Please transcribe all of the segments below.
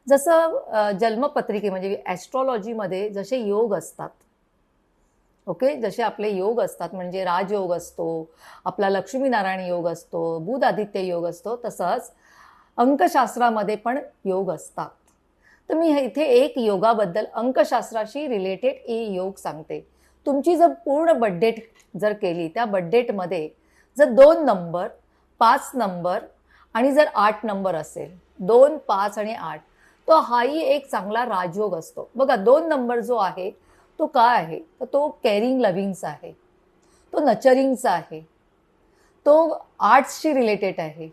जसं जन्मपत्रिके म्हणजे ॲस्ट्रॉलॉजीमध्ये जसे योग असतात, ओके, जसे आपले योग असतात म्हणजे राजयोग असतो, आपला लक्ष्मीनारायण योग असतो, बुध आदित्य योग असतो, तसंच अंकशास्त्रामध्ये पण योग असतात. तर मी इथे एक योगाबद्दल अंकशास्त्राशी रिलेटेड योग सांगते. तुमची जर पूर्ण बर्थडेट जर केली, त्या बर्थडेटमध्ये जर 2 नंबर, 5 नंबर आणि जर 8 नंबर असेल, 2, 5 आणि 8, तो हाही एक चांगला राजयोग असतो. बघा 2 नंबर जो आहे तो काय आहे, तर तो केअरिंग लव्हिंगचा आहे, तो नचरिंगचा आहे, तो आर्ट्सशी रिलेटेड आहे,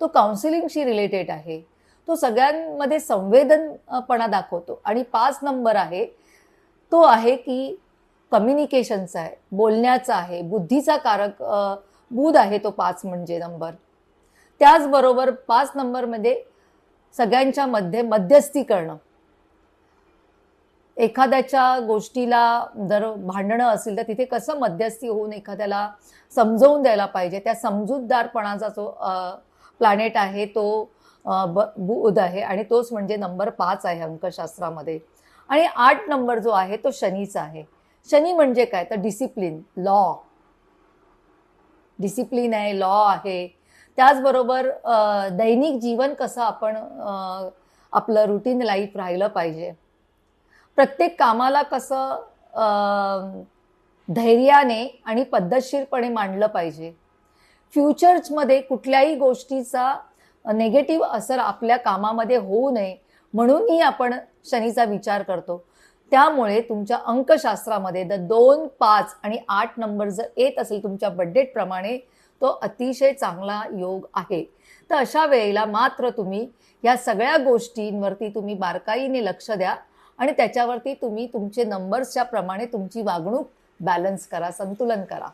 तो काउन्सिलिंगशी रिलेटेड आहे, तो सगळ्यांमध्ये संवेदनपणा दाखवतो. आणि 5 नंबर आहे तो आहे की कम्युनिकेशनचा आहे, बोलण्याचा आहे, बुद्धीचा कारक बुध आहे तो 5 म्हणजे नंबर. त्याचबरोबर 5 नंबरमध्ये सगळ्यांच्या मध्ये मध्यस्थी करणं, एखाद्याच्या गोष्टीला जर भांडणं असेल तर तिथे कसं मध्यस्थी होऊन एखाद्याला समजवून द्यायला पाहिजे, त्या समजूतदारपणाचा जो प्लॅनेट आहे तो बुध आहे आणि तोच म्हणजे नंबर 5 आहे अंकशास्त्रामध्ये. आणि 8 नंबर जो आहे तो शनीचा आहे. शनी म्हणजे काय, तर डिसिप्लिन, लॉ, डिसिप्लिन आहे, लॉ आहे. त्याचबरोबर दैनिक जीवन कसं आपण आपलं रुटीन लाईफ राहिलं पाहिजे, प्रत्येक कामाला कसं धैर्याने आणि पद्धतशीरपणे मांडलं पाहिजे, फ्युचर्समध्ये कुठल्याही गोष्टीचा नेगेटिव्ह असर आपल्या कामामध्ये होऊ नये म्हणूनही आपण शनीचा विचार करतो. त्यामुळे तुमच्या अंकशास्त्रामध्ये 2, 5 आणि 8 नंबर जर येत असेल तुमच्या बर्थडेटप्रमाणे, तो अतिशय चांगला योग आहे. तर अशा वेळेला मात्र तुम्ही या सगळ्या गोष्टींवरती तुम्ही बारकाईने लक्ष द्या आणि त्याच्यावरती तुम्ही तुमचे नंबर्सच्या प्रमाणे तुमची वागणूक बॅलन्स करा, संतुलन करा.